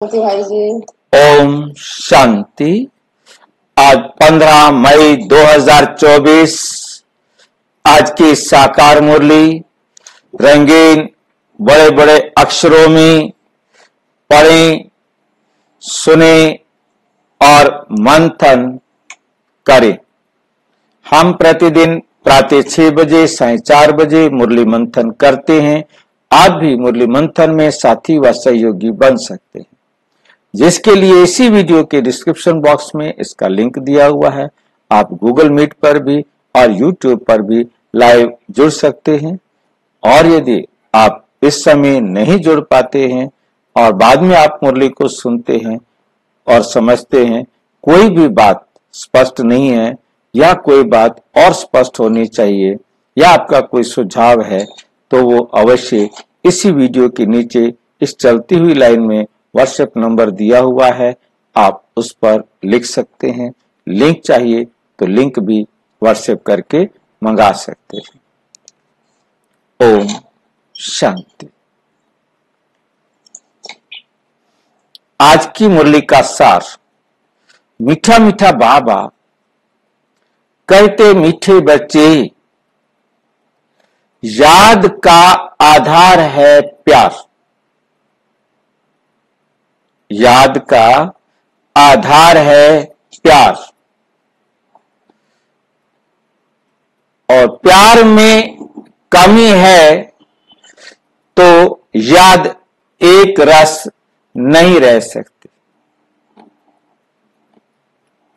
भाई जी। ओम शांति। आज 15 मई 2024 आज की साकार मुरली रंगीन बड़े बड़े अक्षरों में पढ़ें, सुने और मंथन करें। हम प्रतिदिन प्रातः 6 बजे, साढ़े 4 बजे मुरली मंथन करते हैं। आप भी मुरली मंथन में साथी व सहयोगी बन सकते हैं, जिसके लिए इसी वीडियो के डिस्क्रिप्शन बॉक्स में इसका लिंक दिया हुआ है। आप गूगल मीट पर भी और यूट्यूब पर भी लाइव जुड़ सकते हैं। और यदि आप इस समय नहीं जुड़ पाते हैं और बाद में आप मुरली को सुनते हैं और समझते हैं कोई भी बात स्पष्ट नहीं है या कोई बात और स्पष्ट होनी चाहिए या आपका कोई सुझाव है, तो वो अवश्य इसी वीडियो के नीचे इस चलती हुई लाइन में व्हाट्सएप नंबर दिया हुआ है, आप उस पर लिख सकते हैं। लिंक चाहिए तो लिंक भी व्हाट्सएप करके मंगा सकते हैं। ओम शांति। आज की मुरली का सार। मीठा मीठा बाबा कहते मीठे बच्चे, याद का आधार है प्यार। याद का आधार है प्यार, और प्यार में कमी है तो याद एक रस नहीं रह सकती।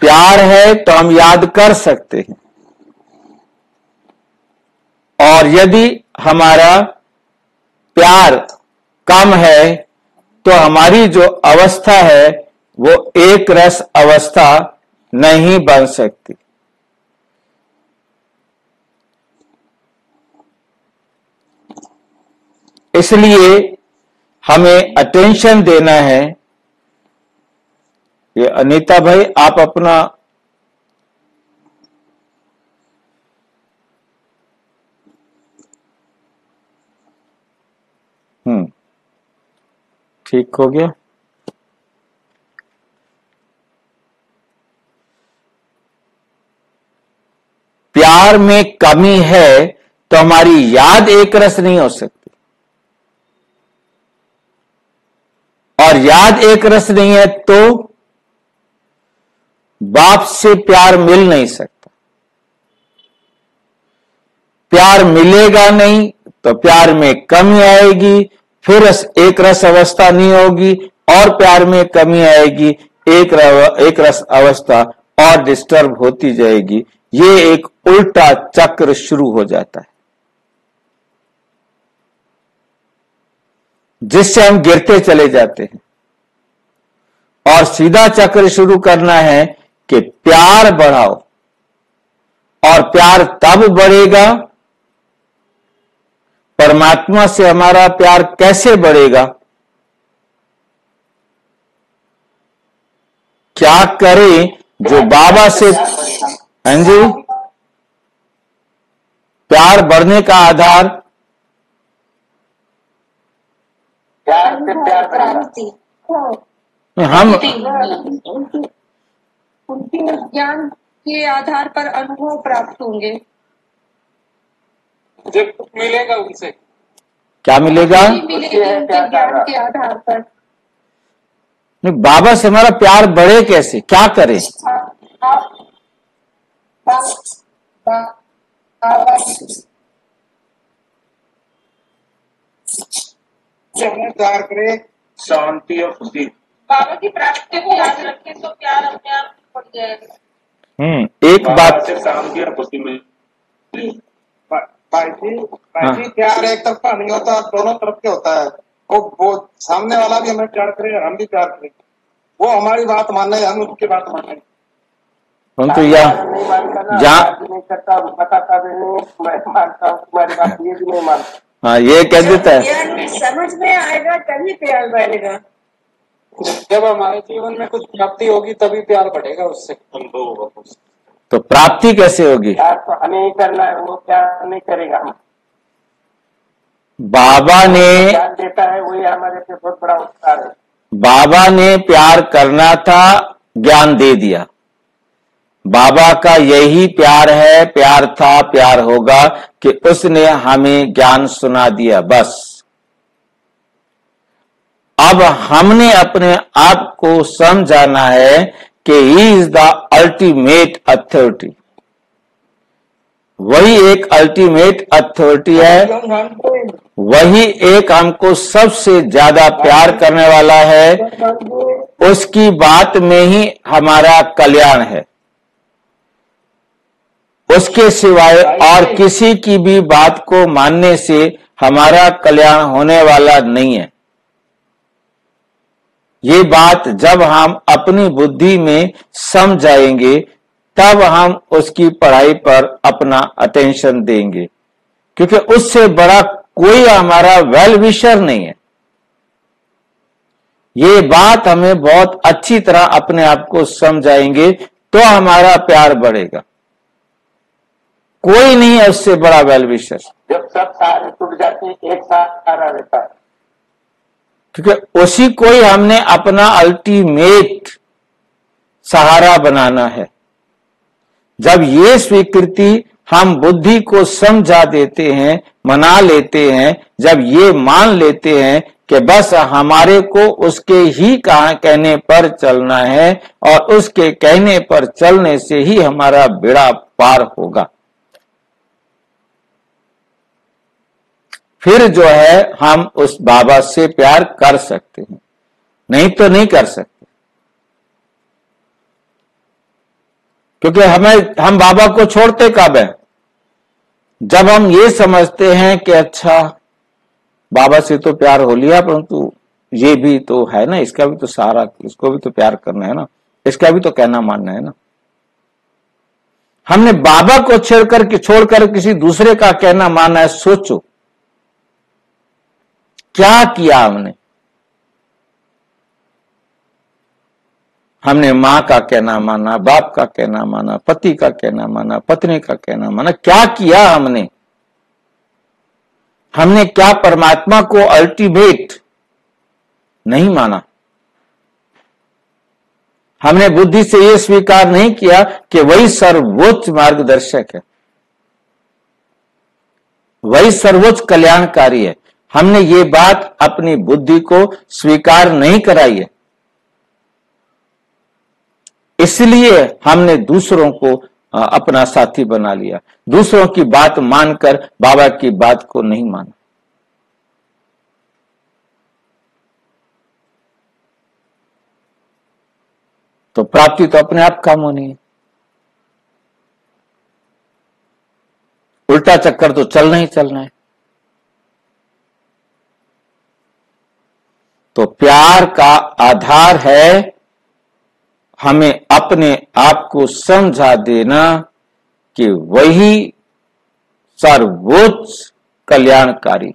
प्यार है तो हम याद कर सकते हैं, और यदि हमारा प्यार कम है तो हमारी जो अवस्था है वो एक रस अवस्था नहीं बन सकती। इसलिए हमें अटेंशन देना है। ये अनीता भाई, आप अपना ठीक हो गया। प्यार में कमी है तो हमारी याद एक रस नहीं हो सकती, और याद एक रस नहीं है तो बाप से प्यार मिल नहीं सकता। प्यार मिलेगा नहीं तो प्यार में कमी आएगी, फिर एक रस अवस्था नहीं होगी, और प्यार में कमी आएगी, एक रस अवस्था और डिस्टर्ब होती जाएगी। ये एक उल्टा चक्र शुरू हो जाता है, जिससे हम गिरते चले जाते हैं। और सीधा चक्र शुरू करना है कि प्यार बढ़ाओ, और प्यार तब बढ़ेगा। परमात्मा से हमारा प्यार कैसे बढ़ेगा? क्या करें जो बाबा से, हाँ जी, प्यार बढ़ने का आधार हम उनके ज्ञान के आधार पर अनुभव प्राप्त होंगे। जब मिलेगा उनसे, क्या मिलेगा? उनके ज्ञान के आधार पर। नहीं, बाबा से हमारा प्यार बढ़े कैसे? क्या करें? प्यार करें, शांति और खुशी। बाबा की प्राप्ति को याद रखें तो प्यार अपने आप बढ़ जाएगा। एक बात से शांति और खुशी मिली। भाई जी, प्यार एक तरफा नहीं होता, दोनों तरफ के होता है। वो सामने वाला भी हमें प्यार करे, हम भी प्यार करें। वो हमारी बात माने, हम उसकी बात माने। हम तो या हाँ, ये कह देता है। समझ में आएगा तभी प्यार बढ़ेगा। जब हमारे जीवन में कुछ प्राप्ति होगी तभी प्यार बढ़ेगा, उससे अनुभव होगा। तो प्राप्ति कैसे होगी? प्यार तो हमें ही करना है, वो प्यार नहीं करेगा। हम बाबा ने प्यार देता है, वही हमारे पे बहुत बड़ा उपकार है। बाबा ने प्यार करना था, ज्ञान दे दिया। बाबा का यही प्यार है, प्यार था, प्यार होगा कि उसने हमें ज्ञान सुना दिया, बस। अब हमने अपने आप को समझाना है कि he is the ultimate authority. वही एक अल्टीमेट अथॉरिटी है, वही एक हमको सबसे ज्यादा प्यार करने वाला है। उसकी बात में ही हमारा कल्याण है, उसके सिवाय और किसी की भी बात को मानने से हमारा कल्याण होने वाला नहीं है। ये बात जब हम अपनी बुद्धि में समझाएंगे तब हम उसकी पढ़ाई पर अपना अटेंशन देंगे, क्योंकि उससे बड़ा कोई हमारा वेल विशर नहीं है। ये बात हमें बहुत अच्छी तरह अपने आप को समझाएंगे तो हमारा प्यार बढ़ेगा। कोई नहीं है उससे बड़ा वेल विशर। जब सब सहारे टूट जाते हैं एक सहारा रहता है, क्योंकि उसी को ही हमने अपना अल्टीमेट सहारा बनाना है। जब ये स्वीकृति हम बुद्धि को समझा देते हैं, मना लेते हैं, जब ये मान लेते हैं कि बस हमारे को उसके ही कहने पर चलना है और उसके कहने पर चलने से ही हमारा बेड़ा पार होगा, फिर जो है हम उस बाबा से प्यार कर सकते हैं, नहीं तो नहीं कर सकते। क्योंकि हम बाबा को छोड़ते कब है? जब हम ये समझते हैं कि अच्छा बाबा से तो प्यार हो लिया, परंतु ये भी तो है ना, इसका भी तो सहारा, इसको भी तो प्यार करना है ना, इसका भी तो कहना मानना है ना। हमने बाबा को छोड़कर किसी दूसरे का कहना मानना है। सोचो क्या किया हमने मां का कहना माना, बाप का कहना माना, पति का कहना माना, पत्नी का कहना माना। क्या किया हमने क्या परमात्मा को अल्टीमेट नहीं माना? हमने बुद्धि से यह स्वीकार नहीं किया कि वही सर्वोच्च मार्गदर्शक है, वही सर्वोच्च कल्याणकारी है। हमने ये बात अपनी बुद्धि को स्वीकार नहीं कराई है, इसलिए हमने दूसरों को अपना साथी बना लिया, दूसरों की बात मानकर बाबा की बात को नहीं माना। तो प्राप्ति तो अपने आप काम होनी है, उल्टा चक्कर तो चलना ही चलना है। तो प्यार का आधार है हमें अपने आप को समझा देना कि वही सर्वोच्च कल्याणकारी,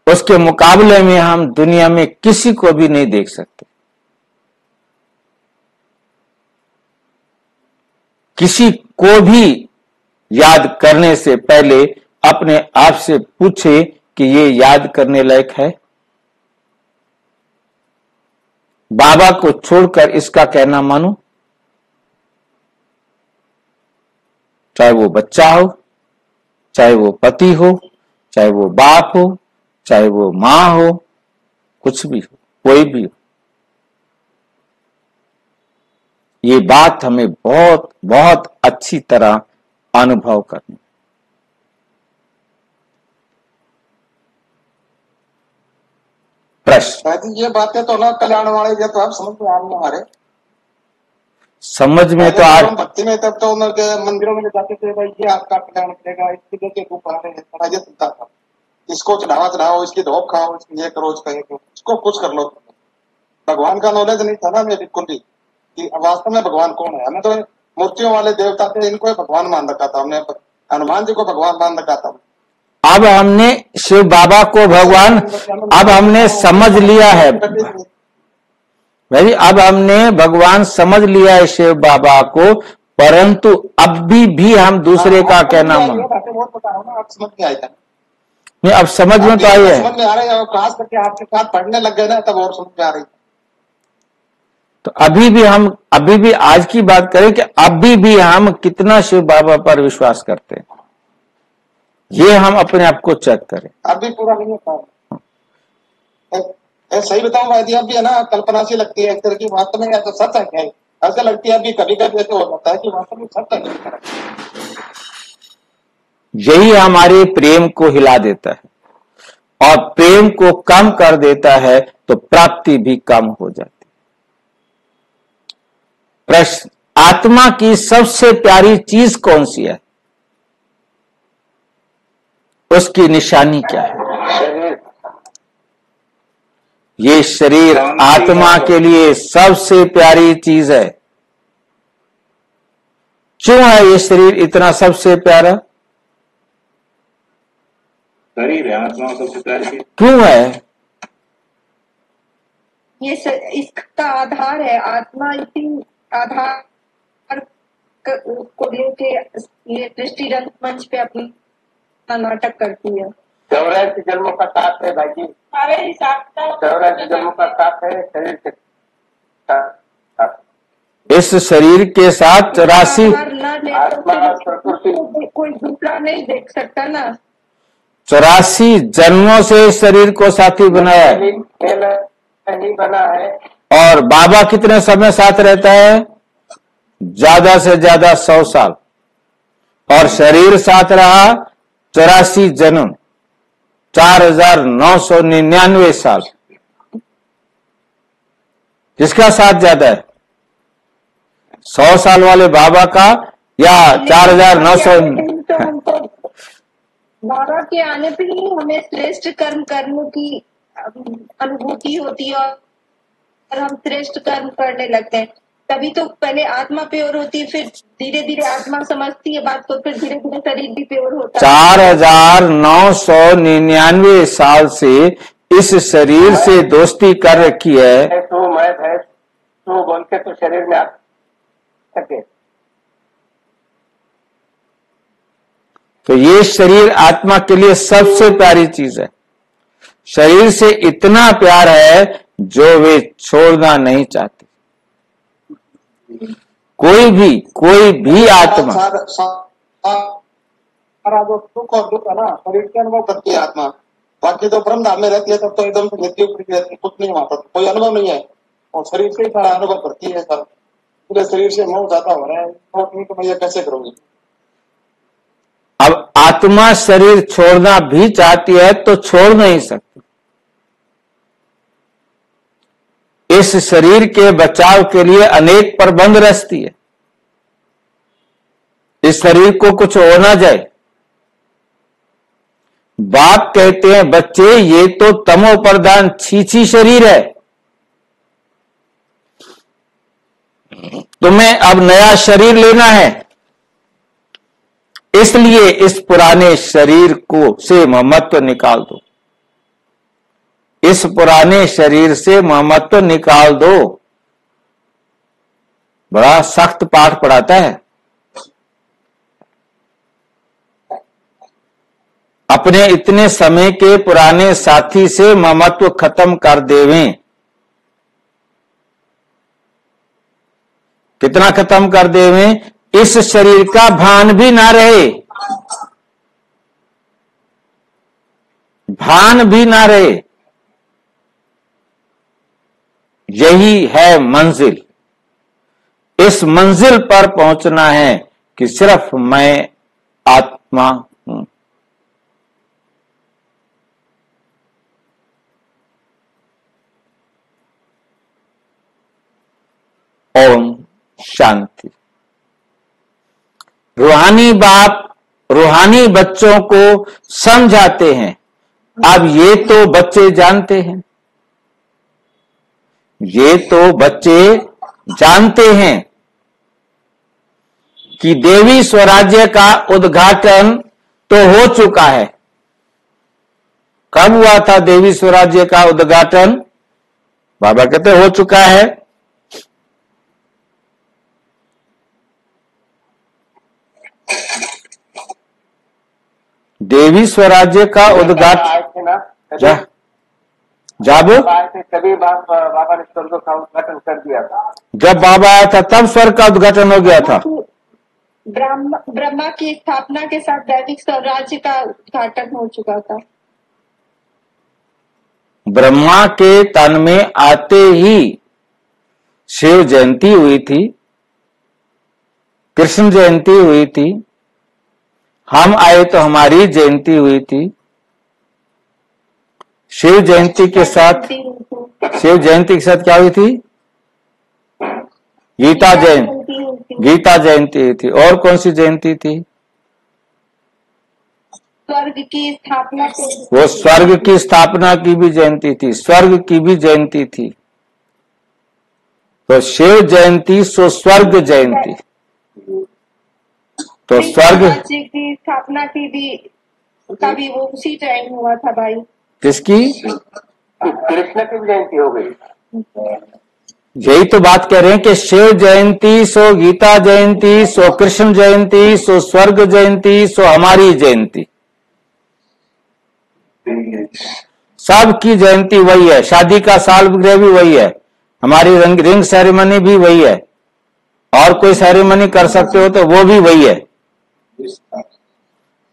उसके मुकाबले में हम दुनिया में किसी को भी नहीं देख सकते। किसी को भी याद करने से पहले अपने आप से पूछे कि ये याद करने लायक है? बाबा को छोड़कर इसका कहना मानो, चाहे वो बच्चा हो, चाहे वो पति हो, चाहे वो बाप हो, चाहे वो मां हो, कुछ भी हो, कोई भी हो। ये बात हमें बहुत बहुत अच्छी तरह अनुभव करनी। प्रश्न, ये बातें तो ना कल्याण वाले, ये तो आप समझ में आने हमारे समझ में तो आज भक्ति में तब तो उनके मंदिरों में जाते थे, भाई ये आपका कल्याण करेगा, इसकी जो रूप आ रहे हैं, ये सुनता था, इसको चढ़ाओ, इसकी धोप खाओ, ये करो, इसको कुछ कर लो। भगवान का नॉलेज नहीं था ना हमें बिल्कुल भी कि वास्तव में भगवान कौन है। हमें तो मूर्तियों वाले देवता थे, इनको भगवान मान रखा था हमने, हनुमान जी को भगवान मान रखा था। अब हमने शिव बाबा को भगवान, अब हमने समझ लिया है भाई, अब हमने भगवान समझ लिया है शिव बाबा को, परंतु अब भी हम दूसरे का कहना मान, आप समझ में आएगा। नहीं, अब समझ में तो आई है। समझ में आ रही है, और खास करके आपके साथ पढ़ने लग गए ना तब और समझ में आ रही। तो अभी भी आज की बात करें कि अभी भी हम कितना शिव बाबा पर विश्वास करते हैं, ये हम अपने आप को चेक करें। अभी पूरा नहीं होता। सही बताऊं भाई जी, अब भी है ना कल्पना सी लगती है एक तरह की, वास्तव में तो सच है क्या? ऐसा लगती है अभी कभी कभी ऐसे हो जाता है कि वास्तव में सच है। यही हमारे प्रेम को हिला देता है और प्रेम को कम कर देता है तो प्राप्ति भी कम हो जाती है। प्रश्न, आत्मा की सबसे प्यारी चीज कौन सी है? उसकी निशानी क्या है? ये शरीर आत्मा के लिए सबसे प्यारी चीज है। क्यों है ये शरीर इतना सबसे प्यारा? शरीर है आत्मा सबसे प्यारी। क्यों है? ये इसका आधार है, आत्मा इसी आधार को लेके ये दृष्टि रंगमंच पे अपना नाटक करती है। 84 जन्मों का साथ है भाई जी, सारे हिसाब 84 जन्मों का साथ है शरीर के साथ। इस शरीर के साथ 84 कोई दूसरा नहीं देख सकता ना। 84 जन्मों से इस शरीर को साथी बनाया है। नहीं बना है। और बाबा कितने समय साथ रहता है? ज्यादा से ज्यादा 100 साल। और शरीर साथ रहा 84 जन्म, 4999 साल। किसका साथ ज्यादा है? 100 साल वाले बाबा का या 4900? तो हमको बाबा के आने पे ही हमें श्रेष्ठ कर्म करने की अनुभूति होती है और हम श्रेष्ठ कर्म करने लगते हैं। तभी तो पहले आत्मा प्योर होती है, फिर धीरे धीरे आत्मा समझती है बात को, फिर धीरे धीरे शरीर भी प्योर होता है। 4999 साल से इस शरीर से दोस्ती कर रखी है। तो मैं है तो बोल के तो शरीर में आ सके। तो ये शरीर आत्मा के लिए सबसे प्यारी चीज है। शरीर से इतना प्यार है जो वे छोड़ना नहीं चाहते। कोई भी आत्मा सारा जो सुख और दुख है ना शरीर के अनुभव करती है आत्मा। बाकी तो ब्रह्म धाम में रहती है तब तो एकदम से मृत्यु रहती, कुछ नहीं वहां पर कोई अनुभव नहीं है, और शरीर से ही सारा अनुभव करती है। सर पूरे शरीर से मोह ज्यादा हो रहा है, तो मैं ये कैसे करूंगी? अब आत्मा शरीर छोड़ना भी चाहती है तो छोड़ नहीं सकती। इस शरीर के बचाव के लिए अनेक प्रबंध रचती है। इस शरीर को कुछ हो ना जाए। बाप कहते हैं बच्चे ये तो तमो प्रधान छीछी शरीर है, तुम्हें अब नया शरीर लेना है, इसलिए इस पुराने शरीर को से ममत्व निकाल दो। इस पुराने शरीर से ममत्व निकाल दो। बड़ा सख्त पाठ पढ़ाता है। अपने इतने समय के पुराने साथी से ममत्व खत्म कर देवें। कितना खत्म कर देवें? इस शरीर का भान भी ना रहे, भान भी ना रहे। यही है मंजिल। इस मंजिल पर पहुंचना है कि सिर्फ मैं आत्मा हूं। ओम शांति। रूहानी बाप रूहानी बच्चों को समझाते हैं। अब ये तो बच्चे जानते हैं, ये तो बच्चे जानते हैं कि देवी स्वराज्य का उद्घाटन तो हो चुका है। कब हुआ था देवी स्वराज्य का उद्घाटन? बाबा कहते हो चुका है। देवी स्वराज्य का उद्घाटन आए थे ना जब आए थे तभी बाबा ने स्वर्ग का उद्घाटन कर दिया था। जब बाबा आया था तब स्वर्ग का उद्घाटन हो गया था। ब्रह्मा की स्थापना के साथ दैविक स्वराज्य का उद्घाटन हो चुका था। ब्रह्मा के तन में आते ही शिव जयंती हुई थी, कृष्ण जयंती हुई थी, हम आए तो हमारी जयंती हुई थी। शिव जयंती के साथ क्या हुई थी? गीता जयंती हुई थी। और कौन सी जयंती थी? स्वर्ग की स्थापना। वो स्वर्ग की स्थापना की भी जयंती थी, स्वर्ग की भी जयंती थी। तो शिव जयंती सो स्वर्ग जयंती। तो स्वर्ग की स्थापना की भी तभी वो उसी टाइम हुआ था भाई। किसकी? कृष्ण की जयंती हो गई। यही तो बात कह रहे हैं कि शिव जयंती सो गीता जयंती सो कृष्ण जयंती सो स्वर्ग जयंती सो हमारी जयंती। सबकी जयंती वही है। शादी का साल भी वही है, हमारी रिंग सेरेमनी भी वही है, और कोई सेरेमनी कर सकते हो तो वो भी वही है।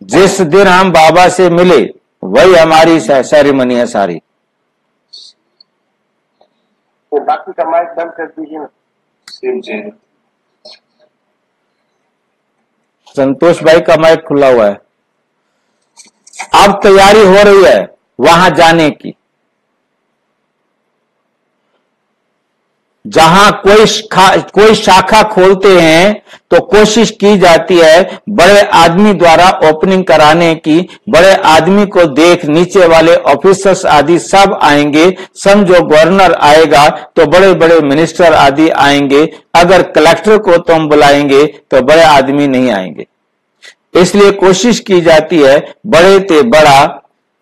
जिस दिन हम बाबा से मिले वही हमारी सेरेमनी है सारी। तो बाकी का माइक बंद कर दीजिए ना। संतोष भाई का माइक खुला हुआ है। अब तैयारी हो रही है वहां जाने की, जहां कोई शाखा खोलते हैं तो कोशिश की जाती है बड़े आदमी द्वारा ओपनिंग कराने की। बड़े आदमी को देख नीचे वाले ऑफिसर्स आदि सब आएंगे। समझो गवर्नर आएगा तो बड़े बड़े मिनिस्टर आदि आएंगे। अगर कलेक्टर को तुम बुलाएंगे तो बड़े आदमी नहीं आएंगे। इसलिए कोशिश की जाती है बड़े ते बड़ा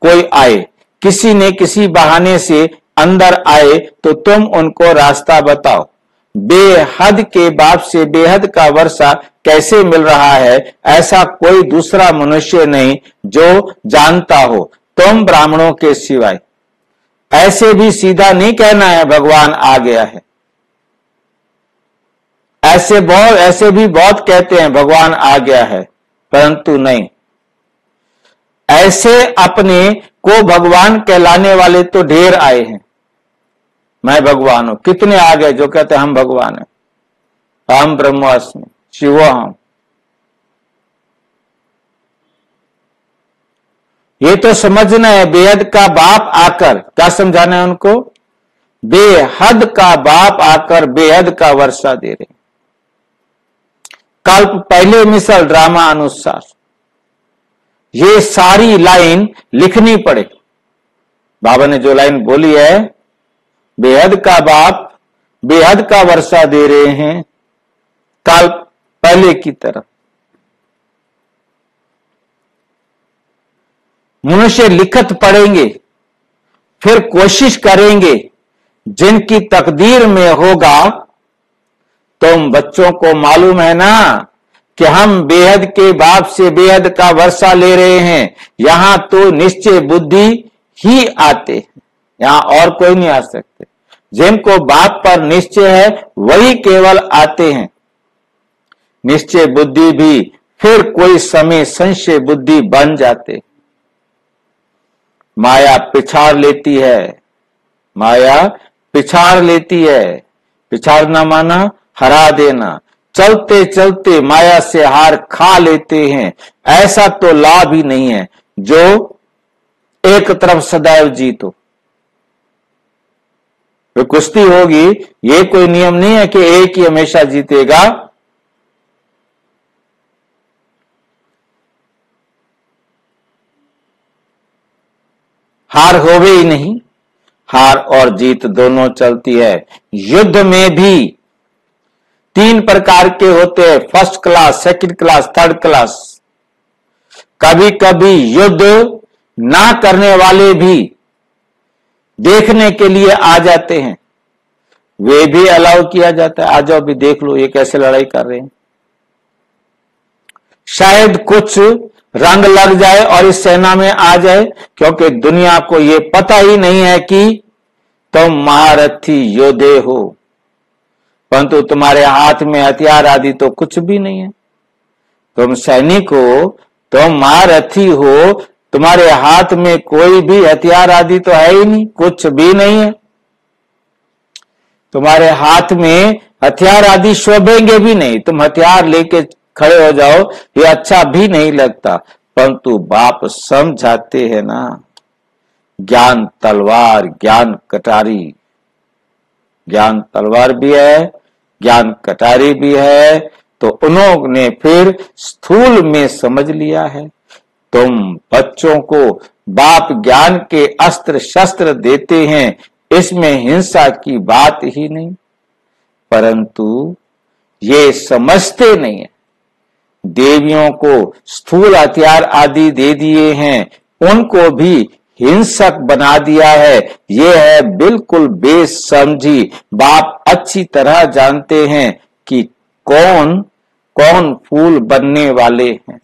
कोई आए, किसी न किसी बहाने से अंदर आए तो तुम उनको रास्ता बताओ। बेहद के बाप से बेहद का वर्षा कैसे मिल रहा है ऐसा कोई दूसरा मनुष्य नहीं जो जानता हो तुम ब्राह्मणों के सिवाय। ऐसे भी सीधा नहीं कहना है भगवान आ गया है। ऐसे भी बहुत कहते हैं भगवान आ गया है, परंतु नहीं। ऐसे अपने को भगवान कहलाने वाले तो ढेर आए हैं। मैं भगवान हूं, कितने आ गए जो कहते हैं हम भगवान हैं, हम ब्रह्मास्मि शिवो हम। ये तो समझना है बेहद का बाप आकर, क्या समझाना है उनको? बेहद का बाप आकर बेहद का वर्षा दे रहे। कल्प पहले मिसल ड्रामा अनुसार ये सारी लाइन लिखनी पड़े। बाबा ने जो लाइन बोली है, बेहद का बाप बेहद का वर्षा दे रहे हैं, कल्प पहले की तरफ। मनुष्य लिखत पढ़ेंगे, फिर कोशिश करेंगे। जिनकी तकदीर में होगा, तुम बच्चों को मालूम है ना कि हम बेहद के बाप से बेहद का वर्षा ले रहे हैं। यहां तो निश्चय बुद्धि ही आते, यहां और कोई नहीं आ सकते। जिनको बाप पर निश्चय है वही केवल आते हैं। निश्चय बुद्धि भी फिर कोई समय संशय बुद्धि बन जाते। माया पिछाड़ लेती है, माया पिछाड़ लेती है। पिछाड़ना माना हरा देना। चलते चलते माया से हार खा लेते हैं। ऐसा तो लाभ ही नहीं है जो एक तरफ सदैव जीतो। तो कुश्ती होगी, ये कोई नियम नहीं है कि एक ही हमेशा जीतेगा। हार होवे ही नहीं, हार और जीत दोनों चलती है। युद्ध में भी 3 प्रकार के होते हैं, first class, second class, third class. कभी कभी युद्ध ना करने वाले भी देखने के लिए आ जाते हैं, वे भी अलाउ किया जाता है। आ जाओ भी देख लो ये कैसे लड़ाई कर रहे हैं। शायद कुछ रंग लग जाए और इस सेना में आ जाए, क्योंकि दुनिया को ये पता ही नहीं है कि तुम महारथी योद्धे हो, परंतु तुम्हारे हाथ में हथियार आदि तो कुछ भी नहीं है। तुम सैनिक हो, तुम महारथी हो, तुम्हारे हाथ में कोई भी हथियार आदि तो है ही नहीं, कुछ भी नहीं है। तुम्हारे हाथ में हथियार आदि शोभेंगे भी नहीं, तुम हथियार लेके खड़े हो जाओ, ये अच्छा भी नहीं लगता। परंतु बाप समझाते हैं ना, ज्ञान तलवार, ज्ञान कटारी, ज्ञान तलवार भी है, ज्ञान कटारी भी है। तो उन्होंने फिर स्थूल में समझ लिया है। तुम बच्चों को बाप ज्ञान के अस्त्र शस्त्र देते हैं, इसमें हिंसा की बात ही नहीं, परंतु ये समझते नहीं है। देवियों को स्थूल हथियार आदि दे दिए हैं, उनको भी हिंसक बना दिया है। ये है बिल्कुल बेसमझी। बाप अच्छी तरह जानते हैं कि कौन कौन फूल बनने वाले हैं।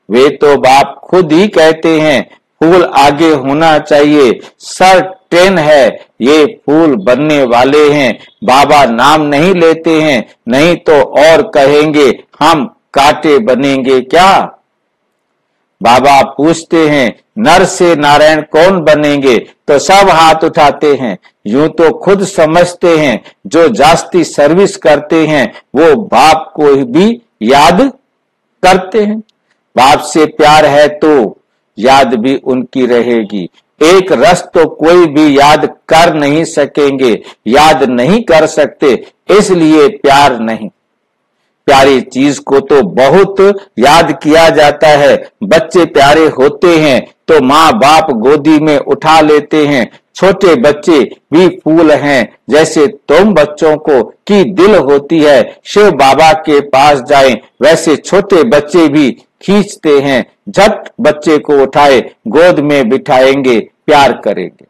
वे तो बाप खुद ही कहते हैं फूल आगे होना चाहिए, सर ट्रेन है, ये फूल बनने वाले हैं। बाबा नाम नहीं लेते हैं, नहीं तो और कहेंगे हम कांटे बनेंगे क्या। बाबा पूछते हैं नर से नारायण कौन बनेंगे, तो सब हाथ उठाते हैं। यूं तो खुद समझते हैं जो जास्ती सर्विस करते हैं वो बाप को भी याद करते हैं। बाप से प्यार है तो याद भी उनकी रहेगी। एक रस तो कोई भी याद कर नहीं सकेंगे, याद नहीं कर सकते, इसलिए प्यार नहीं। प्यारी चीज को तो बहुत याद किया जाता है। बच्चे प्यारे होते हैं तो माँ बाप गोदी में उठा लेते हैं। छोटे बच्चे भी फूल हैं, जैसे तुम बच्चों को की दिल होती है शिव बाबा के पास जाएं, वैसे छोटे बच्चे भी खींचते हैं। झट बच्चे को उठाए गोद में बिठाएंगे, प्यार करेंगे,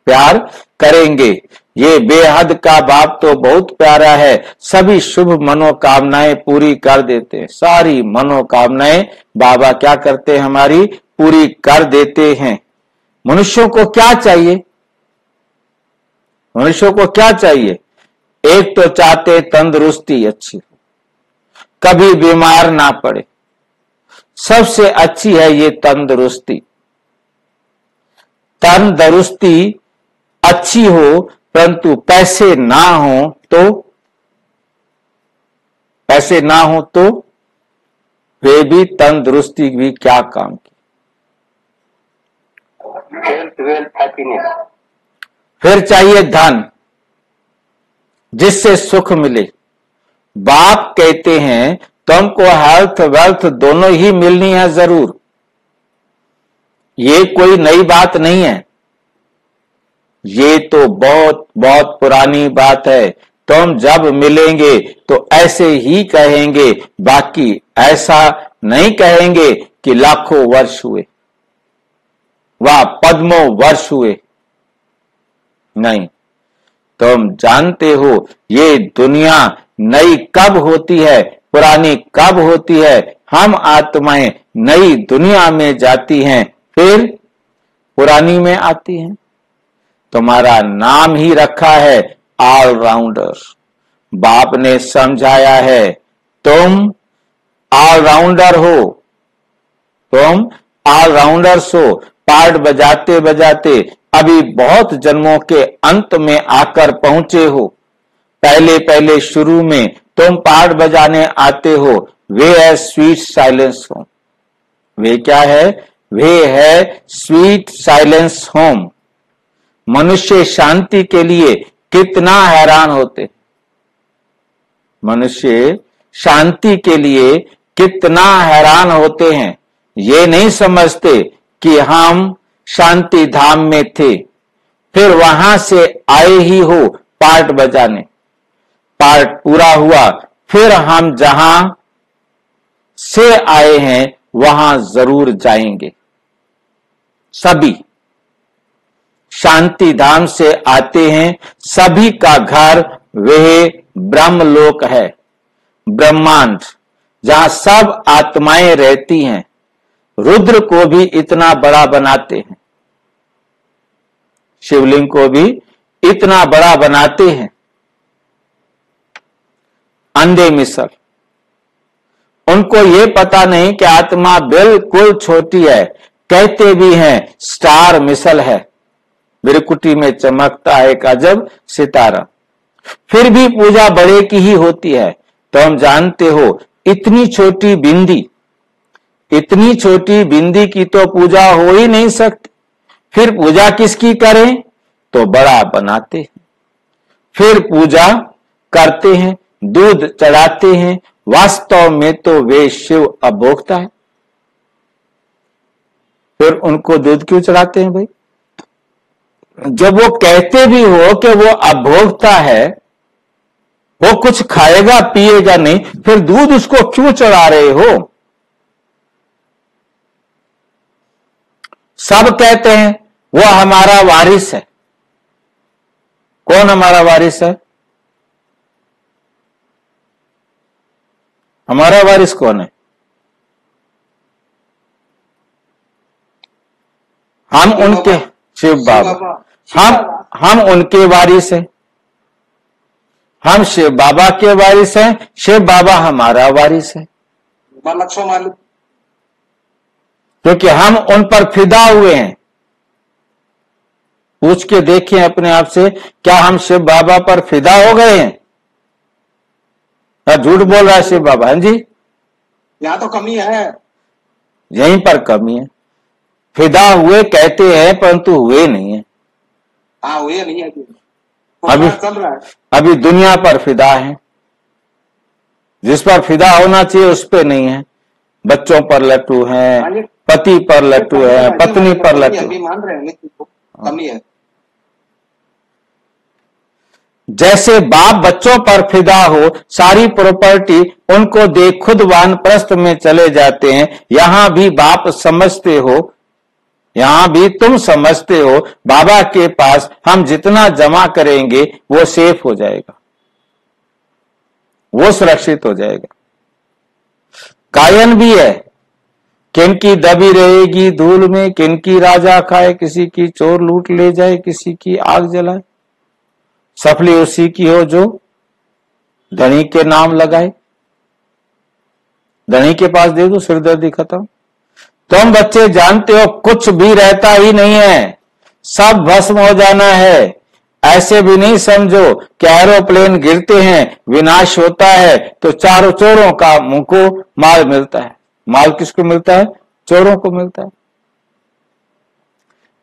प्यार करेंगे। ये बेहद का बाप तो बहुत प्यारा है, सभी शुभ मनोकामनाएं पूरी कर देते हैं। सारी मनोकामनाएं बाबा क्या करते हैं, हमारी पूरी कर देते हैं। मनुष्यों को क्या चाहिए, मनुष्यों को क्या चाहिए? एक तो चाहते तंदुरुस्ती अच्छी, कभी बीमार ना पड़े, सबसे अच्छी है ये तंदुरुस्ती। तंदुरुस्ती अच्छी हो परंतु पैसे ना हो तो, पैसे ना हो तो वे भी तंदुरुस्ती भी क्या काम की। फिर चाहिए धन जिससे सुख मिले। बाप कहते हैं तुमको हेल्थ वेल्थ दोनों ही मिलनी है जरूर, ये कोई नई बात नहीं है, ये तो बहुत बहुत पुरानी बात है। तुम जब मिलेंगे तो ऐसे ही कहेंगे, बाकी ऐसा नहीं कहेंगे कि लाखों वर्ष हुए व पद्मों वर्ष हुए। नहीं, तुम जानते हो ये दुनिया नई कब होती है, पुरानी कब होती है। हम आत्माएं नई दुनिया में जाती हैं, फिर पुरानी में आती हैं। तुम्हारा नाम ही रखा है ऑलराउंडर। बाप ने समझाया है तुम ऑलराउंडर हो, तुम ऑलराउंडर्स हो। पार्ट बजाते बजाते अभी बहुत जन्मों के अंत में आकर पहुंचे हो। पहले पहले शुरू में तुम पार्ट बजाने आते हो, वे है स्वीट साइलेंस होम। वे क्या है? वे है स्वीट साइलेंस होम। मनुष्य शांति के लिए कितना हैरान होते, मनुष्य शांति के लिए कितना हैरान होते हैं। ये नहीं समझते कि हम शांति धाम में थे, फिर वहां से आए ही हो पार्ट बजाने। पार्ट पूरा हुआ, फिर हम जहां से आए हैं वहां जरूर जाएंगे। सभी शांति धाम से आते हैं, सभी का घर वह ब्रह्मलोक है, ब्रह्मांड, जहां सब आत्माएं रहती हैं, रुद्र को भी इतना बड़ा बनाते हैं, शिवलिंग को भी इतना बड़ा बनाते हैं। अंधे मिसल, उनको ये पता नहीं कि आत्मा बिल्कुल छोटी है, कहते भी हैं स्टार मिसल है, बिरकुटी में चमकता है एक अजब सितारा, फिर भी पूजा बड़े की ही होती है। तो हम जानते हो इतनी छोटी बिंदी की तो पूजा हो ही नहीं सकती, फिर पूजा किसकी करें? तो बड़ा बनाते हैं, फिर पूजा करते हैं, दूध चढ़ाते हैं, वास्तव में तो वे शिव अभोक्ता है। फिर उनको दूध क्यों चढ़ाते हैं भाई? जब वो कहते भी हो कि वो अभोक्ता है, वो कुछ खाएगा पिएगा नहीं, फिर दूध उसको क्यों चढ़ा रहे हो? सब कहते हैं वो हमारा वारिस है। कौन हमारा वारिस है? हमारा वारिस कौन है? हम उनके, शिव बाबा, हम उनके वारिस हैं, हम शिव बाबा के वारिस हैं, शिव बाबा हमारा वारिस है, क्योंकि हम उन पर फिदा हुए हैं। पूछ के देखें अपने आप से, क्या हम शिव बाबा पर फिदा हो गए हैं? झूठ बोल रहा है शिव बाबा? हाँ जी, यहाँ तो कमी है, यहीं पर कमी है। फिदा हुए कहते हैं परंतु हुए नहीं है। हाँ हुए नहीं है, अभी चल रहा है। अभी दुनिया पर फिदा है, जिस पर फिदा होना चाहिए उस पे नहीं है। बच्चों पर लट्टू है, पति पर लट्टू है, पत्नी पर लट्टू। मान रहे हैं कमी है। जैसे बाप बच्चों पर फिदा हो, सारी प्रॉपर्टी उनको दे, खुद वानप्रस्थ में चले जाते हैं। यहां भी बाप समझते हो, यहां भी तुम समझते हो, बाबा के पास हम जितना जमा करेंगे वो सेफ हो जाएगा, वो सुरक्षित हो जाएगा। कायन भी है, किनकी दबी रहेगी धूल में, किनकी राजा खाए, किसी की चोर लूट ले जाए, किसी की आग जलाए। सफली उसी की हो जो धनी के नाम लगाए। धनी के पास दे दो, सिरदर्दी खत्म। तुम बच्चे जानते हो कुछ भी रहता ही नहीं है, सब भस्म हो जाना है। ऐसे भी नहीं समझो कि एरोप्लेन गिरते हैं, विनाश होता है तो चारों चोरों का मुंह को माल मिलता है। माल किसको मिलता है? चोरों को मिलता है।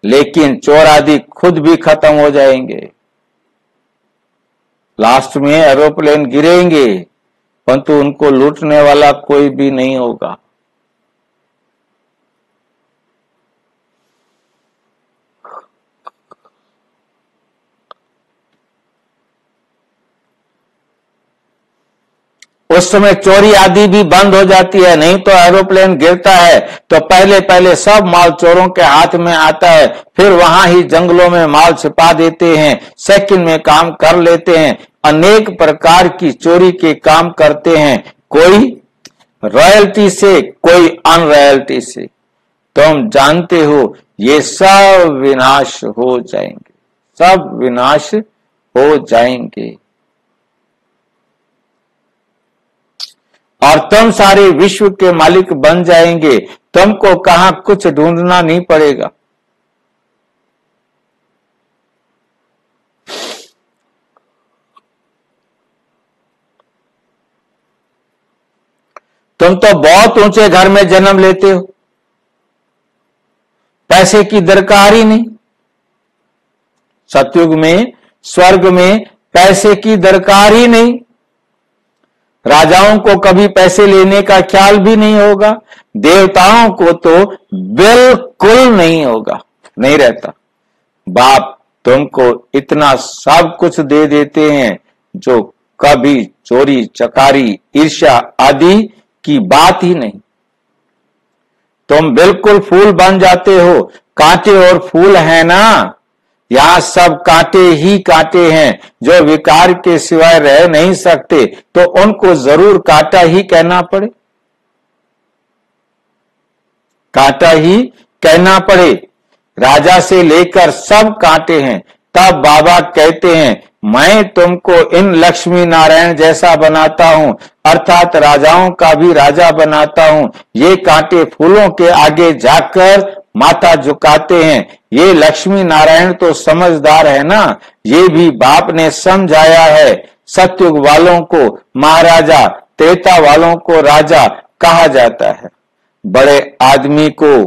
लेकिन चोर आदि खुद भी खत्म हो जाएंगे, लास्ट में एरोप्लेन गिरेंगे, परंतु उनको लूटने वाला कोई भी नहीं होगा। उस समय चोरी आदि भी बंद हो जाती है। नहीं तो एरोप्लेन गिरता है तो पहले पहले सब माल चोरों के हाथ में आता है, फिर वहां ही जंगलों में माल छिपा देते हैं, सेकंड में काम कर लेते हैं, अनेक प्रकार की चोरी के काम करते हैं, कोई रॉयल्टी से, कोई अनरॉयल्टी से। तुम जानते हो ये सब विनाश हो जाएंगे, सब विनाश हो जाएंगे, और तुम सारे विश्व के मालिक बन जाएंगे। तुमको कहां कुछ ढूंढना नहीं पड़ेगा। तुम तो बहुत ऊंचे घर में जन्म लेते हो, पैसे की दरकार ही नहीं। सतयुग में, स्वर्ग में पैसे की दरकार ही नहीं। राजाओं को कभी पैसे लेने का ख्याल भी नहीं होगा, देवताओं को तो बिल्कुल नहीं होगा, नहीं रहता। बाप तुमको इतना सब कुछ दे देते हैं जो कभी चोरी चकारी ईर्ष्या आदि की बात ही नहीं। तुम बिल्कुल फूल बन जाते हो। कांटे और फूल है ना, यहां सब कांटे ही कांटे हैं, जो विकार के सिवाय रह नहीं सकते, तो उनको जरूर कांटा ही कहना पड़े। कांटा ही कहना पड़े, राजा से लेकर सब कांटे हैं। तब बाबा कहते हैं, मैं तुमको इन लक्ष्मी नारायण जैसा बनाता हूं, अर्थात राजाओं का भी राजा बनाता हूं। ये कांटे फूलों के आगे जाकर माथा झुकाते हैं। ये लक्ष्मी नारायण तो समझदार है ना, ये भी बाप ने समझाया है। सतयुग वालों को महाराजा, त्रेता वालों को राजा कहा जाता है। बड़े आदमी को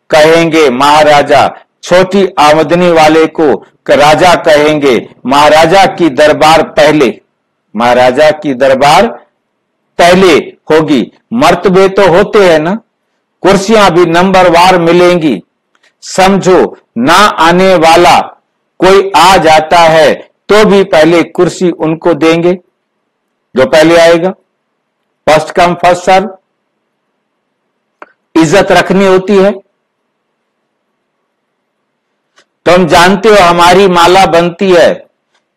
कहेंगे महाराजा, छोटी आमदनी वाले को राजा कहेंगे। महाराजा की दरबार पहले, महाराजा की दरबार पहले होगी। मर्तबे तो होते हैं ना, कुर्सियां भी नंबरवार मिलेंगी। समझो, ना आने वाला कोई आ जाता है तो भी पहले कुर्सी उनको देंगे जो पहले आएगा। फर्स्ट कम फर्स्ट सर्व, इज्जत रखनी होती है। तुम जानते हो हमारी माला बनती है,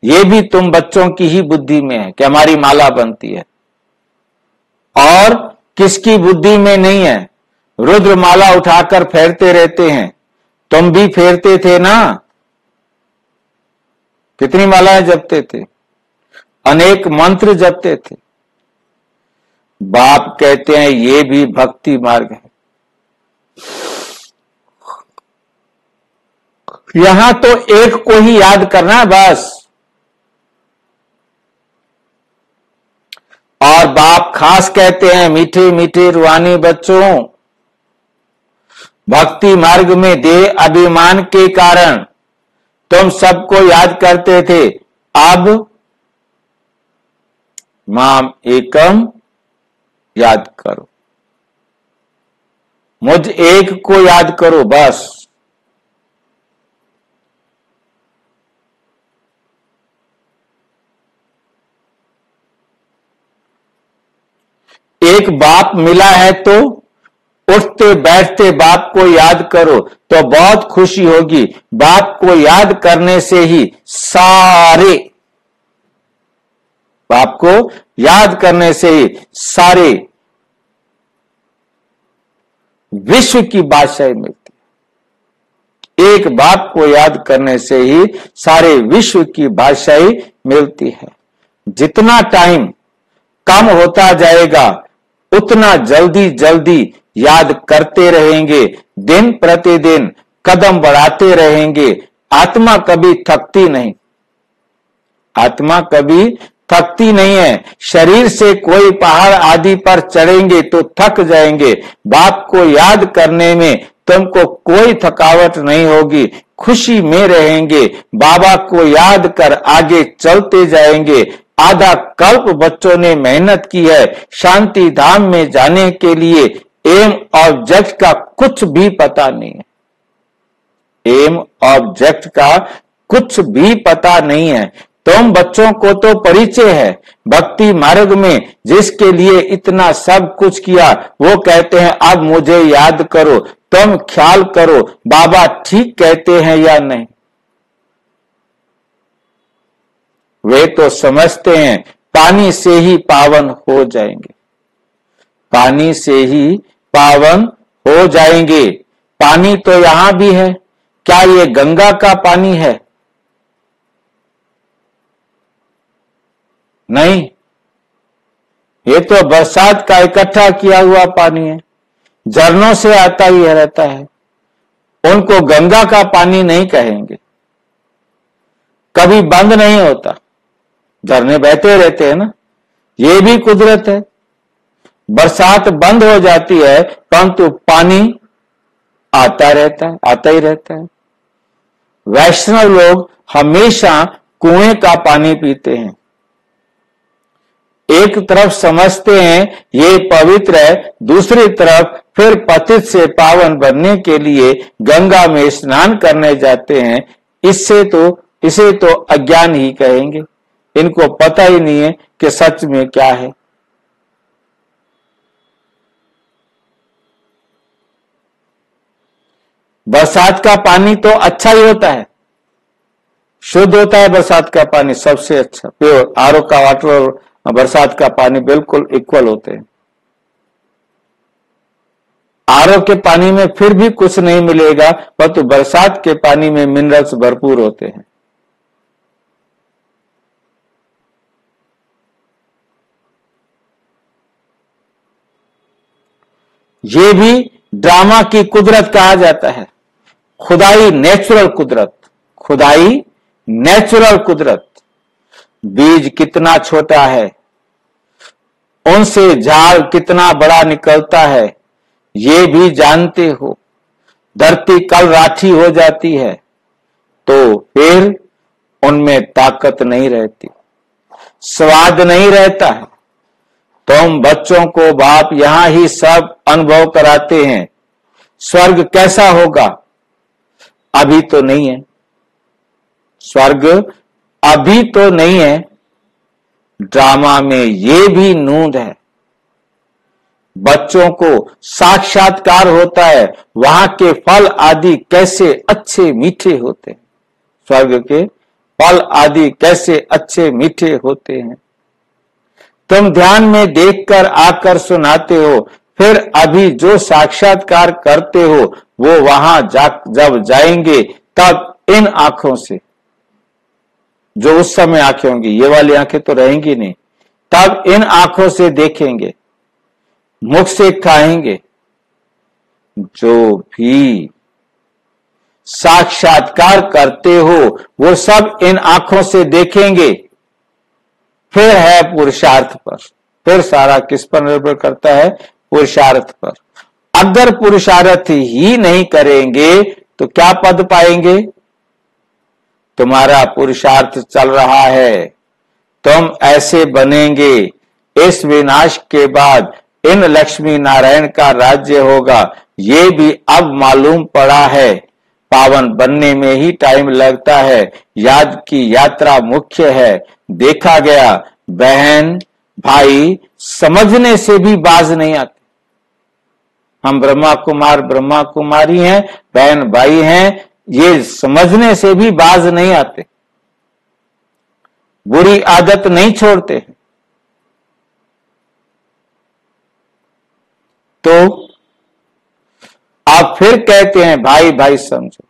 ये भी तुम बच्चों की ही बुद्धि में है कि हमारी माला बनती है, और किसकी बुद्धि में नहीं है। रुद्र माला उठाकर फेरते रहते हैं, तुम भी फेरते थे ना। कितनी मालाएं जपते थे, अनेक मंत्र जपते थे। बाप कहते हैं ये भी भक्ति मार्ग है। यहां तो एक को ही याद करना है बस। और बाप खास कहते हैं, मीठे मीठे रूहानी बच्चों, भक्ति मार्ग में देह अभिमान के कारण तुम सबको याद करते थे, अब माम एकम याद करो, मुझ एक को याद करो बस। एक बाप मिला है तो उठते बैठते बाप को याद करो तो बहुत खुशी होगी। बाप को याद करने से ही सारे, बाप को याद करने से ही सारे विश्व की बादशाही मिलती है। एक बाप को याद करने से ही सारे विश्व की बादशाही मिलती है। जितना टाइम कम होता जाएगा उतना जल्दी जल्दी याद करते रहेंगे, दिन प्रतिदिन कदम बढ़ाते रहेंगे। आत्मा कभी थकती नहीं, आत्मा कभी थकती नहीं है। शरीर से कोई पहाड़ आदि पर चढ़ेंगे तो थक जाएंगे, बाप को याद करने में तुमको कोई थकावट नहीं होगी, खुशी में रहेंगे। बाबा को याद कर आगे चलते जाएंगे। आधा कल्प बच्चों ने मेहनत की है शांति धाम में जाने के लिए। एम ऑब्जेक्ट का कुछ भी पता नहीं है, एम ऑब्जेक्ट का कुछ भी पता नहीं है। तुम बच्चों को तो परिचय है भक्ति मार्ग में, जिसके लिए इतना सब कुछ किया वो कहते हैं अब मुझे याद करो। तुम ख्याल करो बाबा ठीक कहते हैं या नहीं। वे तो समझते हैं पानी से ही पावन हो जाएंगे, पानी से ही पावन हो जाएंगे। पानी तो यहां भी है, क्या ये गंगा का पानी है? नहीं, ये तो बरसात का इकट्ठा किया हुआ पानी है, झरनों से आता ही रहता है। उनको गंगा का पानी नहीं कहेंगे, कभी बंद नहीं होता, झरने बहते रहते हैं ना। ये भी कुदरत है, बरसात बंद हो जाती है परंतु पानी आता रहता है, आता ही रहता है। वैष्णव लोग हमेशा कुएं का पानी पीते हैं। एक तरफ समझते हैं ये पवित्र है, दूसरी तरफ फिर पतित से पावन बनने के लिए गंगा में स्नान करने जाते हैं। इसे तो अज्ञान ही कहेंगे, इनको पता ही नहीं है कि सच में क्या है। बरसात का पानी तो अच्छा ही होता है, शुद्ध होता है बरसात का पानी, सबसे अच्छा प्योर। आरओ का वाटर और बरसात का पानी बिल्कुल इक्वल होते हैं। आरओ के पानी में फिर भी कुछ नहीं मिलेगा, परंतु बरसात के पानी में मिनरल्स भरपूर होते हैं। ये भी ड्रामा की कुदरत कहा जाता है। खुदाई नेचुरल कुदरत, खुदाई नेचुरल कुदरत। बीज कितना छोटा है, उनसे झाड़ कितना बड़ा निकलता है, ये भी जानते हो। धरती कल राठी हो जाती है तो फिर उनमें ताकत नहीं रहती, स्वाद नहीं रहता है। तुम बच्चों को बाप यहां ही सब अनुभव कराते हैं। स्वर्ग कैसा होगा अभी तो नहीं है, स्वर्ग अभी तो नहीं है। ड्रामा में ये भी नूंद है। बच्चों को साक्षात्कार होता है, वहां के फल आदि कैसे अच्छे मीठे होते हैं, स्वर्ग के फल आदि कैसे अच्छे मीठे होते हैं। तुम ध्यान में देखकर आकर सुनाते हो, फिर अभी जो साक्षात्कार करते हो वो वहां जब जाएंगे तब इन आंखों से, जो उस समय आंखें होंगी, ये वाली आंखें तो रहेंगी नहीं, तब इन आंखों से देखेंगे, मुख से खाएंगे। जो भी साक्षात्कार करते हो वो सब इन आंखों से देखेंगे। फिर है पुरुषार्थ पर, फिर सारा किस पर निर्भर करता है, पुरुषार्थ पर। अगर पुरुषार्थ ही नहीं करेंगे तो क्या पद पाएंगे। तुम्हारा पुरुषार्थ चल रहा है, तुम ऐसे बनेंगे। इस विनाश के बाद इन लक्ष्मी नारायण का राज्य होगा, ये भी अब मालूम पड़ा है। पावन बनने में ही टाइम लगता है, याद की यात्रा मुख्य है। देखा गया बहन भाई समझने से भी बाज नहीं आते। हम ब्रह्मा कुमार ब्रह्मा कुमारी हैं, बहन भाई हैं, ये समझने से भी बाज नहीं आते, बुरी आदत नहीं छोड़ते। तो आप फिर कहते हैं भाई भाई समझो।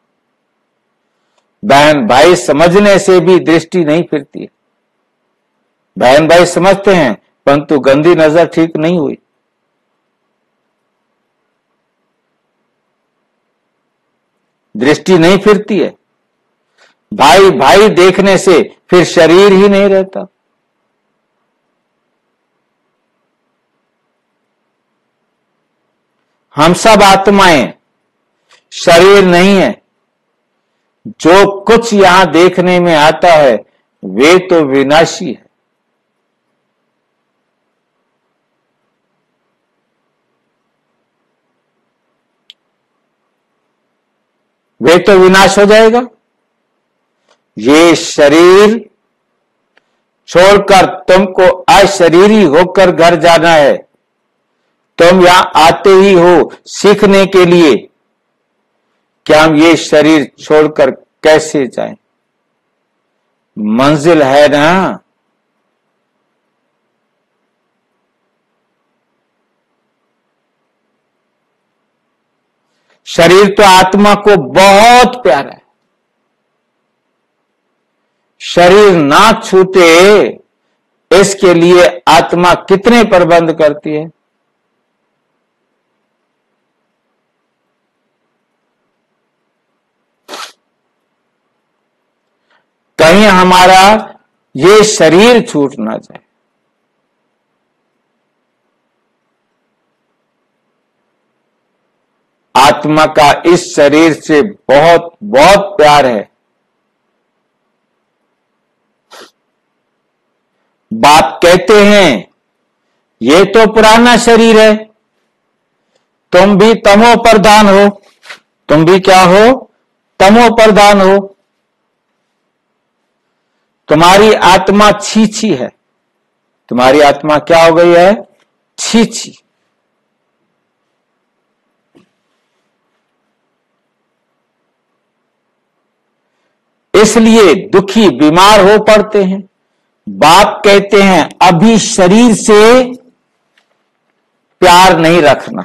बहन भाई समझने से भी दृष्टि नहीं फिरती है। बहन भाई समझते हैं परंतु गंदी नजर ठीक नहीं हुई। दृष्टि नहीं फिरती है। भाई भाई देखने से फिर शरीर ही नहीं रहता। हम सब आत्माएं, शरीर नहीं है। जो कुछ यहां देखने में आता है वे तो विनाशी है। वे तो विनाश हो जाएगा। ये शरीर छोड़कर तुमको अशरीरी होकर घर जाना है। तुम यहां आते ही हो सीखने के लिए, क्या हम ये शरीर छोड़कर कैसे जाएं? मंजिल है ना। शरीर तो आत्मा को बहुत प्यारा है। शरीर ना छूटे इसके लिए आत्मा कितने प्रबंध करती है। कहीं हमारा ये शरीर छूट ना जाए। आत्मा का इस शरीर से बहुत बहुत प्यार है। बाप कहते हैं ये तो पुराना शरीर है, तुम भी तमो प्रधान हो। तुम भी क्या हो? तमो प्रधान हो। तुम्हारी आत्मा छीछी है। तुम्हारी आत्मा क्या हो गई है? छीछी। इसलिए दुखी बीमार हो पड़ते हैं। बाप कहते हैं अभी शरीर से प्यार नहीं रखना।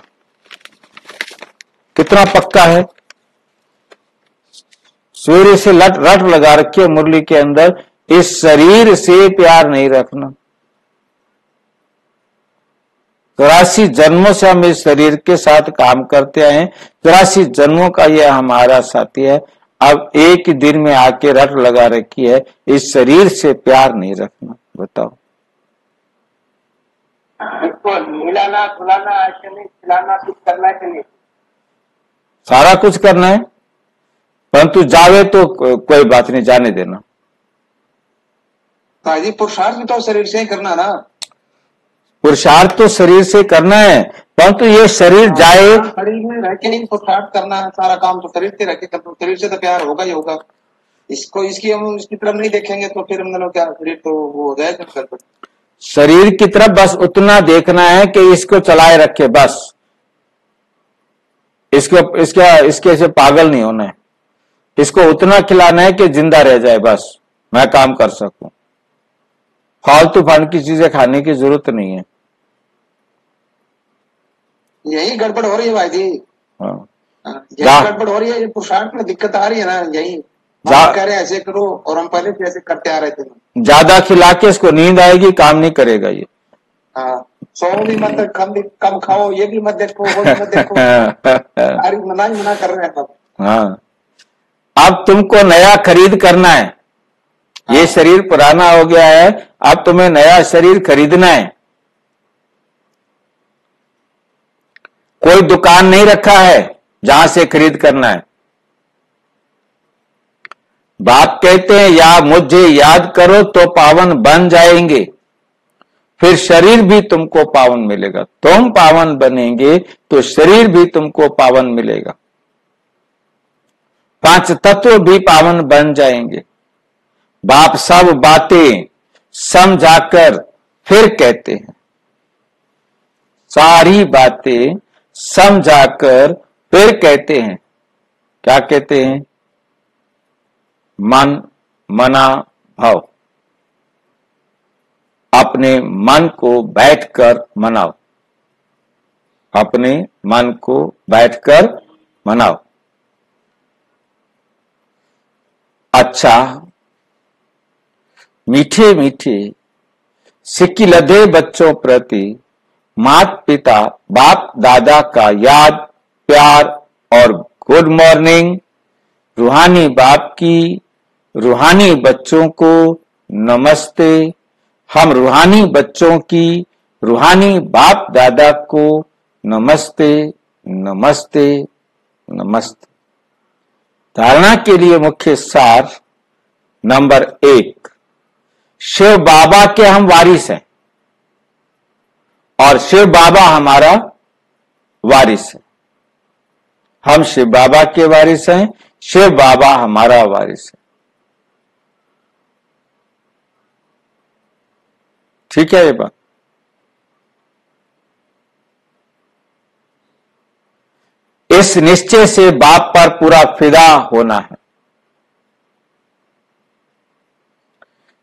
कितना पक्का है। सवेरे से रट लगा रखी है मुरली के अंदर, इस शरीर से प्यार नहीं रखना। 84 जन्मों से हम इस शरीर के साथ काम करते आए हैं, 84 जन्मों का यह हमारा साथी है। अब एक ही दिन में आके रट लगा रखी है, इस शरीर से प्यार नहीं रखना। बताओ, इसको मिलाना खिलाना ऐसे नहीं, खिलाना कुछ करना है नहीं, सारा कुछ करना है, परंतु जावे तो कोई बात नहीं, जाने देना। जी पुरुषार्थ भी तो शरीर से ही करना ना। पुरुषार्थ तो शरीर से करना है, परंतु ये शरीर जाए, शरीर में रह के नहीं पुरुषार्थ करना है, सारा काम तो शरीर से रह के, शरीर से तो प्यार होगा ही होगा। इसको इसकी हम इसकी तरफ नहीं देखेंगे तो फिर हम लोग क्या, शरीर तो वो हो जाएगा। शरीर की तरफ बस उतना देखना है कि इसको चलाए रखे, बस इसके से पागल नहीं होना है, इसको उतना खिलाना है कि जिंदा रह जाए, बस मैं काम कर सकूं। फालतू फालतू की चीजें खाने की जरूरत नहीं है। यही गड़बड़ हो रही है भाई जी। हाँ। यही गड़बड़ हो रही है, पुरुषार्थ में दिक्कत आ रही है ना। यही कह रहे हैं ऐसे करो, और हम पहले से ऐसे करते आ रहे थे। ज्यादा खिला के इसको नींद आएगी, काम नहीं करेगा ये। हाँ, सो भी मत, कम खाओ, ये भी मत देखो, वो भी मत देखो। अरे मना कर रहे हैं। हाँ, अब तुमको नया खरीद करना है। ये शरीर पुराना हो गया है, अब तुम्हें नया शरीर खरीदना है। कोई दुकान नहीं रखा है जहां से खरीद करना है। बाप कहते हैं, या मुझे याद करो तो पावन बन जाएंगे, फिर शरीर भी तुमको पावन मिलेगा। तुम पावन बनेंगे तो शरीर भी तुमको पावन मिलेगा, 5 तत्व भी पावन बन जाएंगे। बाप सब बातें समझाकर फिर कहते हैं, सारी बातें समझाकर फिर कहते हैं। क्या कहते हैं? मन मना भाव। अपने मन को बैठकर मनाओ, अपने मन को बैठकर मनाओ। अच्छा, मीठे मीठे सिक्की लदे बच्चों प्रति माता पिता बाप दादा का याद प्यार और गुड मॉर्निंग। रूहानी बाप की रूहानी बच्चों को नमस्ते। हम रूहानी बच्चों की रूहानी बाप दादा को नमस्ते नमस्ते नमस्ते। धारणा के लिए मुख्य सार नंबर 1, शिव बाबा के हम वारिस हैं और शिव बाबा हमारा वारिस है। हम शिव बाबा के वारिस हैं, शिव बाबा हमारा वारिस है। ठीक है ये बात। इस निश्चय से बाप पर पूरा फिदा होना है।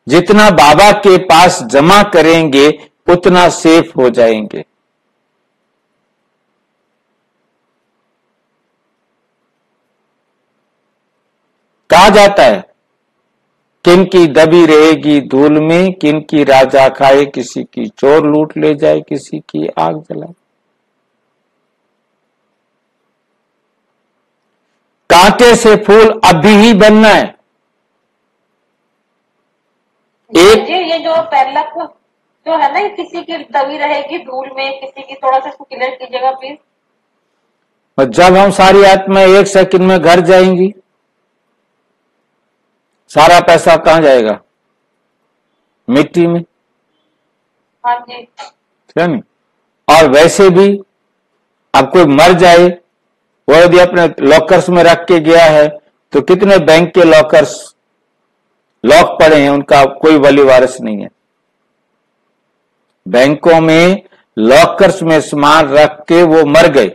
जितना बाबा के पास जमा करेंगे उतना सेफ हो जाएंगे। कहा जाता है, किन की दबी रहेगी धूल में, किन की राजा खाए, किसी की चोर लूट ले जाए, किसी की आग जलाए। कांटे से फूल अभी ही बनना है। एक ये जो पहला जो है ना, किसी की दबी रहेगी धूल में, किसी की, थोड़ा सा इसको क्लियर कीजिएगा प्लीज। और जब हम सारी आत्माएं 1 सेकंड में घर जाएंगी, सारा पैसा कहां जाएगा? मिट्टी में। हाँ जी, क्या नहीं? और वैसे भी अब कोई मर जाए, वो यदि अपने लॉकर्स में रख के गया है, तो कितने बैंक के लॉकर्स लॉक पड़े हैं, उनका कोई वली वारिस नहीं है। बैंकों में लॉकर्स में सामान रख के वो मर गए,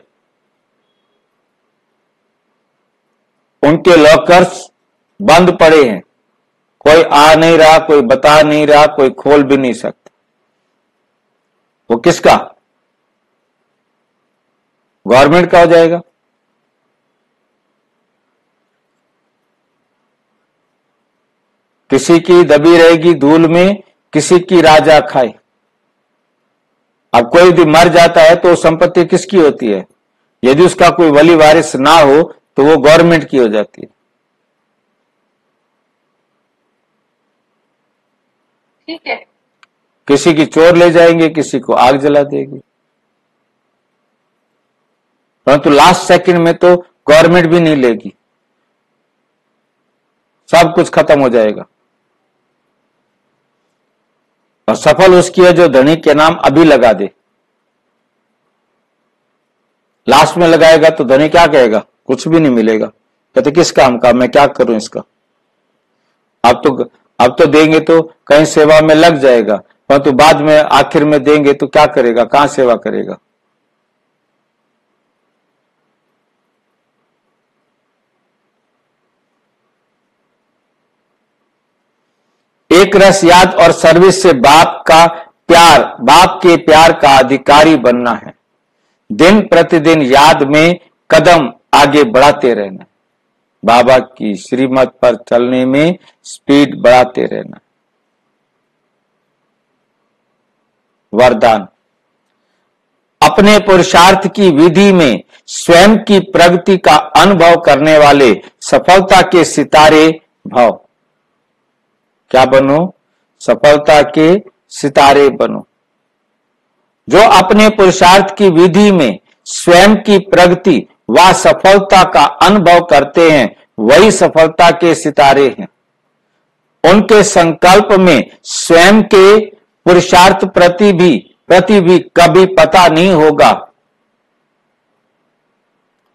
उनके लॉकर्स बंद पड़े हैं, कोई आ नहीं रहा, कोई बता नहीं रहा, कोई खोल भी नहीं सकता। वो किसका? गवर्नमेंट का हो जाएगा। किसी की दबी रहेगी धूल में, किसी की राजा खाए। अब कोई भी मर जाता है तो संपत्ति किसकी होती है? यदि उसका कोई वली वारिस ना हो तो वो गवर्नमेंट की हो जाती है। ठीक है। किसी की चोर ले जाएंगे, किसी को आग जला देगी, परंतु लास्ट सेकंड में तो गवर्नमेंट भी नहीं लेगी, सब कुछ खत्म हो जाएगा। और सफल उसकी है जो धनी के नाम अभी लगा दे। लास्ट में लगाएगा तो धनी क्या कहेगा? कुछ भी नहीं मिलेगा, कहते किस काम का, मैं क्या करूं इसका। अब तो देंगे तो कहीं सेवा में लग जाएगा, परंतु बाद में आखिर में देंगे तो क्या करेगा, कहां सेवा करेगा। एक रस याद और सर्विस से बाप के प्यार का अधिकारी बनना है। दिन प्रतिदिन याद में कदम आगे बढ़ाते रहना, बाबा की श्रीमत पर चलने में स्पीड बढ़ाते रहना। वरदान, अपने पुरुषार्थ की विधि में स्वयं की प्रगति का अनुभव करने वाले सफलता के सितारे भव। क्या बनो? सफलता के सितारे बनो। जो अपने पुरुषार्थ की विधि में स्वयं की प्रगति व सफलता का अनुभव करते हैं वही सफलता के सितारे हैं। उनके संकल्प में स्वयं के पुरुषार्थ प्रति भी कभी पता नहीं होगा,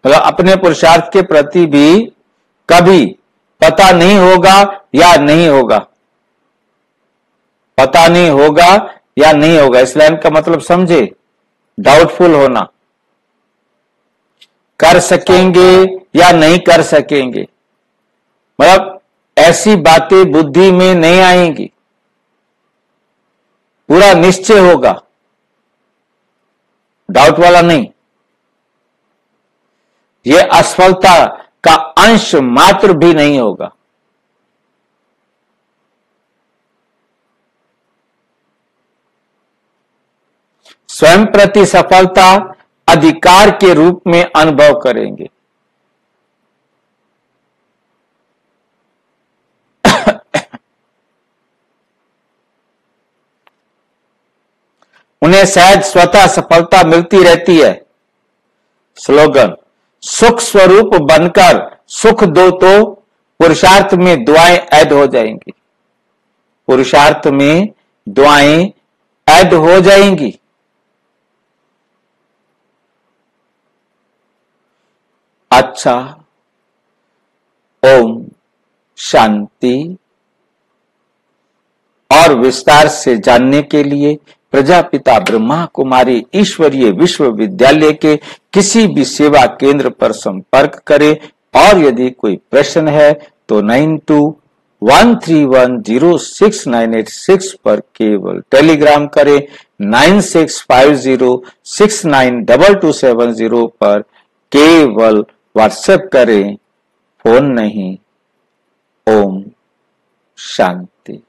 मतलब अपने पुरुषार्थ के प्रति भी कभी पता नहीं होगा या नहीं होगा, पता नहीं होगा या नहीं होगा। इस लाइन का मतलब समझे? डाउटफुल होना, कर सकेंगे या नहीं कर सकेंगे, मतलब ऐसी बातें बुद्धि में नहीं आएंगी, पूरा निश्चय होगा, डाउट वाला नहीं। यह असफलता का अंश मात्र भी नहीं होगा। स्वयं प्रति सफलता अधिकार के रूप में अनुभव करेंगे। उन्हें सहज स्वतः सफलता मिलती रहती है। स्लोगन, सुख स्वरूप बनकर सुख दो तो पुरुषार्थ में दुआएं ऐड हो जाएंगी। पुरुषार्थ में दुआएं ऐड हो जाएंगी। अच्छा, ओम शांति। और विस्तार से जानने के लिए प्रजापिता ब्रह्मा कुमारी ईश्वरीय विश्वविद्यालय के किसी भी सेवा केंद्र पर संपर्क करें। और यदि कोई प्रश्न है तो 9213106986 पर केवल टेलीग्राम करें, 9650692270 पर केवल व्हाट्सएप करें, फोन नहीं। ओम शांति।